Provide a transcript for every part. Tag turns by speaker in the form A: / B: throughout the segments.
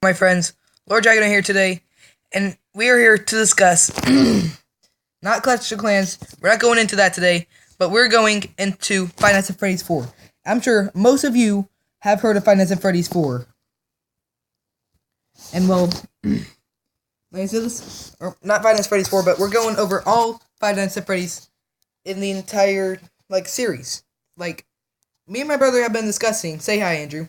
A: My friends, Lord Dragon here today, and we are here to discuss not Clash of Clans. We're not going into that today, but we're going into Five Nights at Freddy's 4. I'm sure most of you have heard of Five Nights at Freddy's 4. And well, let me see this. Or not Five Nights at Freddy's 4, but we're going over all Five Nights at Freddy's in the entire series. Me and my brother have been discussing. Say hi, Andrew.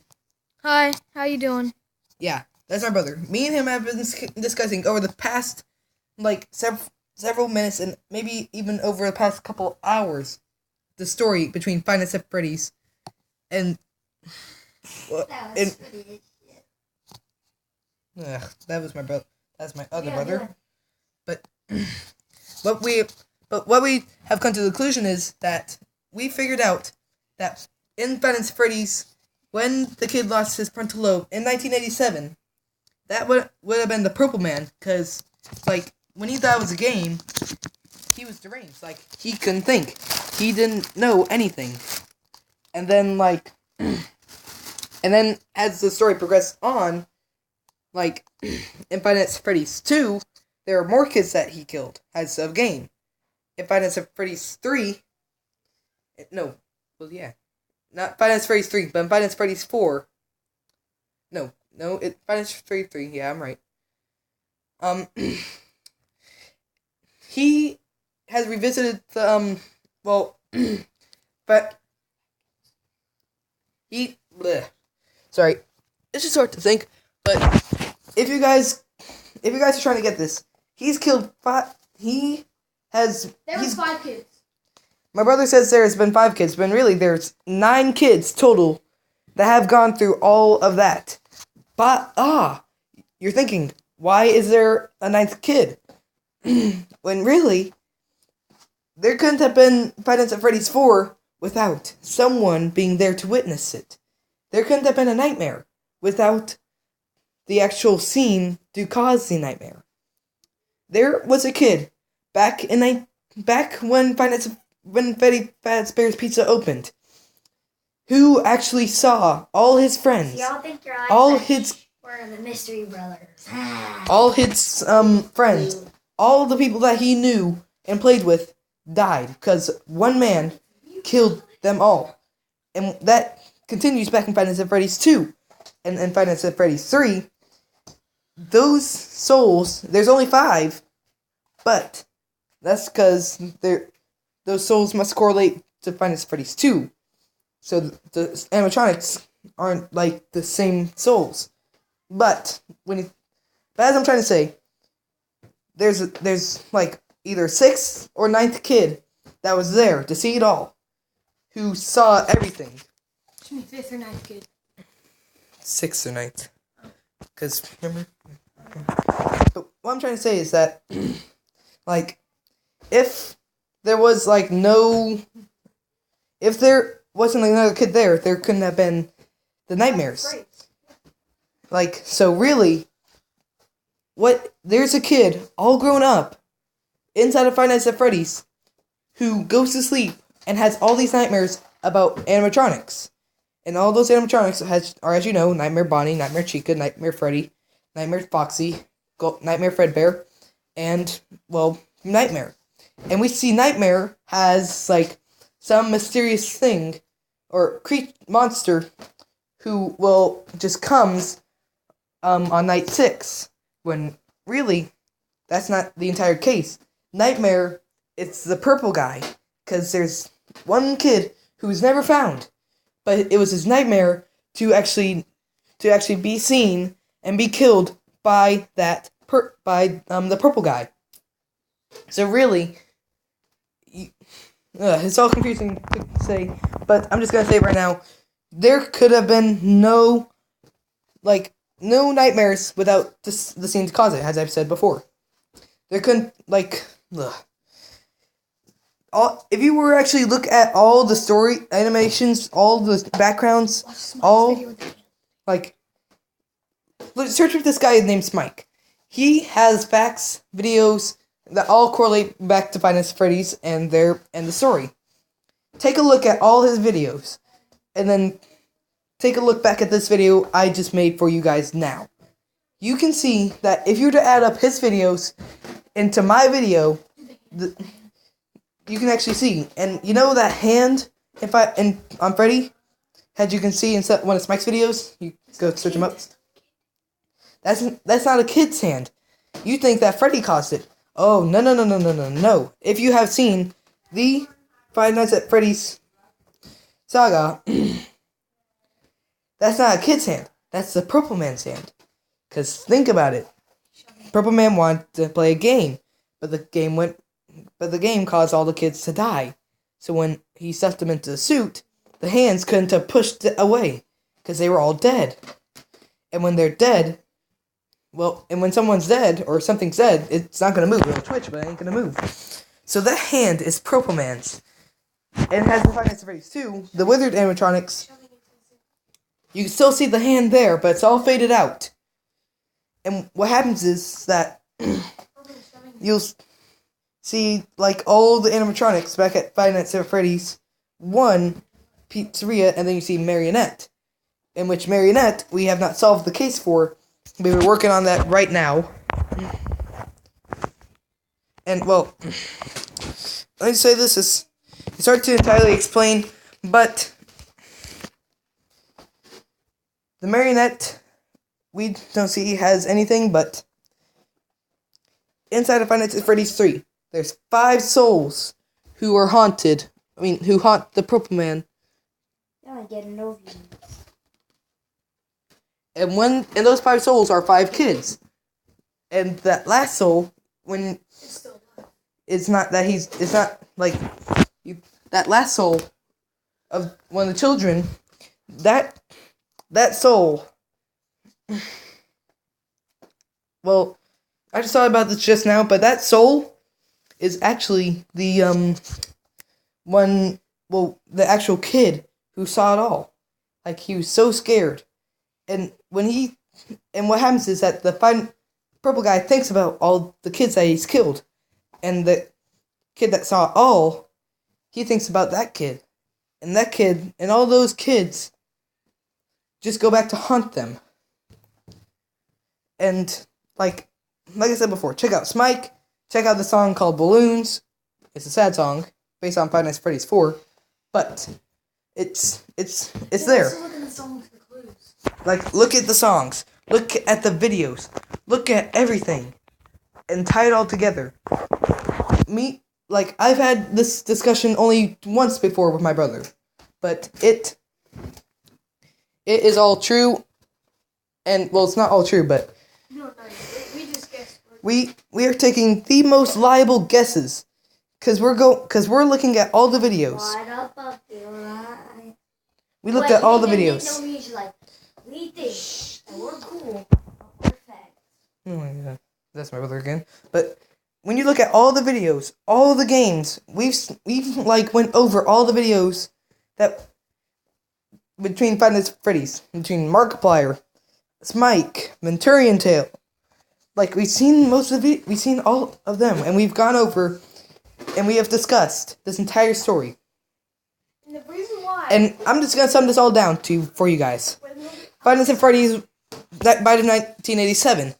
B: Hi, how you doing?
A: Yeah, that's my brother. Me and him have been discussing over the past, several minutes and maybe even over the past couple hours, the story between Five Nights at Freddy's and... that was my brother. That's my other brother. But what we have come to the conclusion is that we figured out that in Five Nights at Freddy's, when the kid lost his frontal lobe in 1987, that would have been the Purple Man, because, when he thought it was a game, he was deranged. He couldn't think. He didn't know anything. And then, as the story progressed on, in Five Nights at Freddy's 2, there are more kids that he killed as a game. In Five Nights at Freddy's 3, not Five Nights at Freddy's 3, but in Five Nights at Freddy's 4, Five Nights at Freddy's 3, yeah, I'm right. He has revisited the, but he, sorry, it's just hard to think, but if you guys are trying to get this, he's killed five,
B: There was 5 kids.
A: My brother says there has been 5 kids, but really there's 9 kids total that have gone through all of that. But, you're thinking, why is there a 9th kid? When really, there couldn't have been Five Nights at Freddy's 4 without someone being there to witness it. There couldn't have been a nightmare without the actual scene to cause the nightmare. There was a kid back when Freddy Fazbear's Pizza opened, who actually saw all his friends,
B: Y'all think your eyes
A: all his
B: were the Mystery Brothers.
A: all his friends, all the people that he knew and played with died because one man killed them all. And that continues back in Five Nights at Freddy's 2. And in Five Nights at Freddy's 3, those souls, there's only 5, but that's because those souls must correlate to Five Nights at Freddy's 2. So the animatronics aren't the same souls. But as I'm trying to say, there's either 6th or 9th kid that was there to see it all, who saw everything.
B: What do you mean 5th or 9th kid?
A: 6th or 9th. Because, remember? But what I'm trying to say is that, if there was, if there wasn't another kid there couldn't have been the nightmares. So really, there's a kid, all grown up, inside of Five Nights at Freddy's, who goes to sleep and has all these nightmares about animatronics. And all those animatronics are, as you know, Nightmare Bonnie, Nightmare Chica, Nightmare Freddy, Nightmare Foxy, Nightmare Fredbear, and, Nightmare. And we see Nightmare has, some mysterious thing, or monster, who, just comes, on night 6, when, really, that's not the entire case. Nightmare, it's the purple guy, because there's one kid who's never found, but it was his nightmare to actually be seen and be killed by the purple guy. So really, it's all confusing to say, but I'm just gonna say right now, there could have been no nightmares without the scene to cause it, as I've said before. There couldn't, if you were actually look at all the story animations, all the backgrounds, search with this guy named Smike. He has facts, videos that all correlate back to Five Nights at Freddy's and the story. Take a look at all his videos, and then take a look back at this video I just made for you guys now. you can see that if you were to add up his videos into my video, you can actually see. And you know that hand on Freddy, as you can see in one of Smike's videos, you go search him up. That's not a kid's hand. You think that Freddy caused it. Oh, no. If you have seen the Five Nights at Freddy's saga, that's not a kid's hand. That's the Purple Man's hand. Because think about it. Purple Man wanted to play a game, but the game caused all the kids to die. So when he stuffed them into the suit, the hands couldn't have pushed it away, because they were all dead. And when they're dead, and when someone's dead, or something's dead, it's not going to move. It'll twitch, but it ain't going to move. So that hand is Purple Man's. And it has the Five Nights at Freddy's 2, the Withered animatronics. You can still see the hand there, but it's all faded out. And what happens is that you'll see, like, all the animatronics back at Five Nights at Freddy's 1 pizzeria, and then you see Marionette. In which Marionette, we have not solved the case for. We were working on that right now. And, well, let me say this, it's hard to entirely explain, but the Marionette, we don't see has anything, but inside of Five Nights at Freddy's 3, there's 5 souls who are haunted. Who haunt the Purple Man.
B: I get an overview.
A: And those 5 souls are 5 kids. And that last soul, it's not that last soul of one of the children, that soul, well, I just thought about this just now, but that soul is actually the the actual kid who saw it all. Like, he was so scared. And what happens is that the purple guy thinks about all the kids that he's killed. And the kid that saw it all, he thinks about that kid. And that kid, and all those kids, just go back to haunt them. And, like I said before, check out Smike. Check out the song called Balloons. It's a sad song, based on Five Nights at Freddy's 4. But it's there.
B: Also look at the songs for clues.
A: Like, look at the songs. Look at the videos. Look at everything. And tie it all together. I've had this discussion only once before with my brother. But it is all true. And, well, it's not all true, but
B: No, we just guessed.
A: we are taking the most liable guesses. Cause we're looking at all the videos. We looked at all the videos.
B: We think that we're cool.
A: Oh my god, that's my brother again. But when you look at all the videos, all the games, we've went over all the videos that between Five Nights at Freddy's, between Markiplier, Smike, Menturian Tail. Like, we've seen we've seen all of them, and we've gone over. And we have discussed this entire story.
B: And the reason why.
A: And I'm just going to sum this all down for you guys. Five Nights at Freddy's by 1987.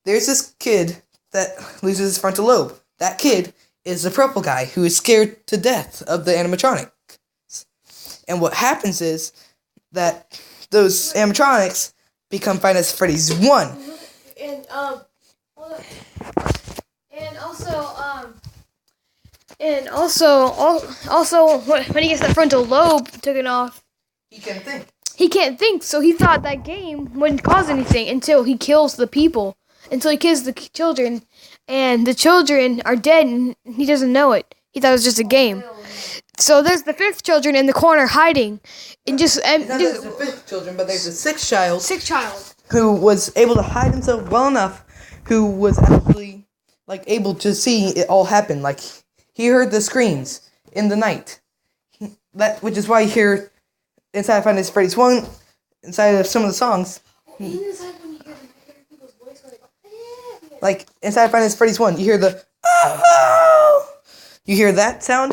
A: There's this kid that loses his frontal lobe. That kid is the purple guy who is scared to death of the animatronics. And what happens is that those animatronics become Five Nights at Freddy's 1.
B: And, hold on. And also, when he gets that frontal lobe taken off,
A: He can't think.
B: He can't think, so he thought that game wouldn't cause anything until he kills the people, until he kills the children, and the children are dead, and he doesn't know it. He thought it was just a game. So there's the 5th children in the corner hiding, and
A: It's not just the 5th children, but there's a 6th child.
B: 6th child.
A: Who was able to hide himself well enough, who was actually, able to see it all happen. Like, he heard the screams in the night. Which is why you hear, inside of Five Nights at Freddy's 1, inside of some of the songs.
B: Inside when you hear people's voice,
A: inside of Five Nights at Freddy's 1, you hear the, oh! You hear that sound?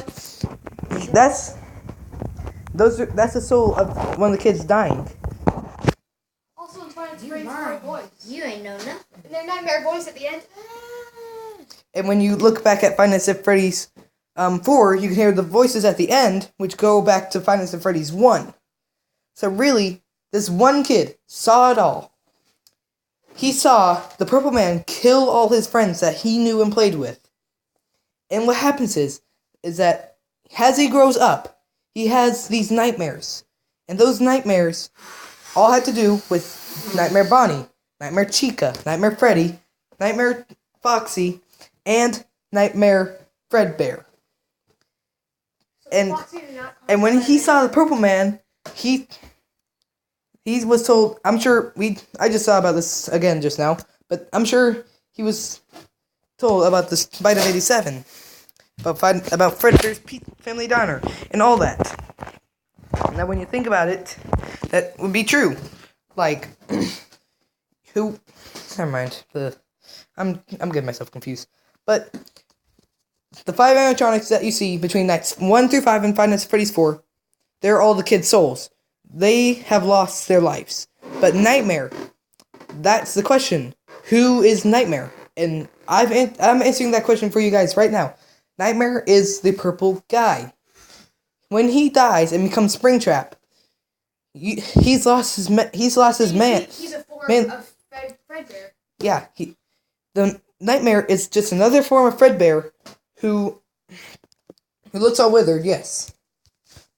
A: That's the soul of one of the kids dying.
B: Also, in Five Nights at Freddy's 4 voice.
C: You ain't know nothing.
B: And their nightmare voice at the end.
A: And when you look back at Five Nights at Freddy's 4, you can hear the voices at the end, which go back to Five Nights at Freddy's 1. So really, this one kid saw it all. He saw the Purple Man kill all his friends that he knew and played with. And what happens is that as he grows up, he has these nightmares. And those nightmares all had to do with Nightmare Bonnie, Nightmare Chica, Nightmare Freddy, Nightmare Foxy, and Nightmare Fredbear. And when he saw the Purple Man, he was told, I just saw about this again just now, but I'm sure he was told about this Bite of 87, about Fredbear's Family Diner, and all that. Now when you think about it, that would be true. Like, never mind, I'm getting myself confused. But the 5 animatronics that you see between nights 1 through 5 and Five Nights at Freddy's 4, they're all the kids' souls. They have lost their lives. But Nightmare, that's the question. Who is Nightmare? And I'm answering that question for you guys right now. Nightmare is the purple guy. When he dies and becomes Springtrap, he's lost his man.
B: He's a form of Fredbear.
A: Yeah, the Nightmare is just another form of Fredbear who looks all withered, yes.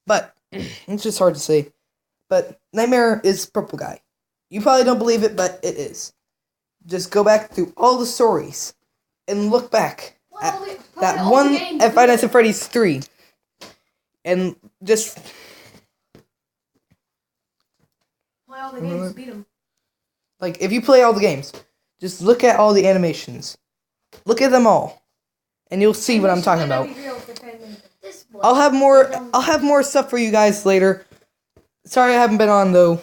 A: But it's just hard to say. But Nightmare is purple guy. You probably don't believe it, but it is. Just go back through all the stories and look back at that one at Five Nights at Freddy's 3. And just
B: play all the games, beat them.
A: Like, if you play all the games, just look at all the animations. Look at them all. And you'll see what I'm talking about. I'll have more stuff for you guys later. Sorry I haven't been on, though.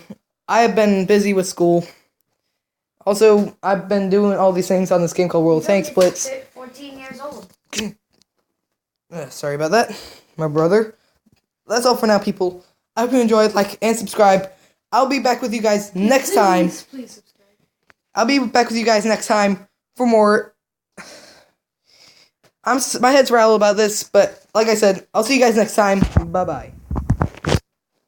A: I have been busy with school. Also, I've been doing all these things on this game called World Tank Splits.
C: 14 years old.
A: Sorry about that, my brother. That's all for now, people. I hope you enjoyed. Like and subscribe. I'll be back with you guys next time.
B: Please subscribe.
A: I'll be back with you guys next time for more. My head's rattled about this, but like I said, I'll see you guys next time. Bye-bye.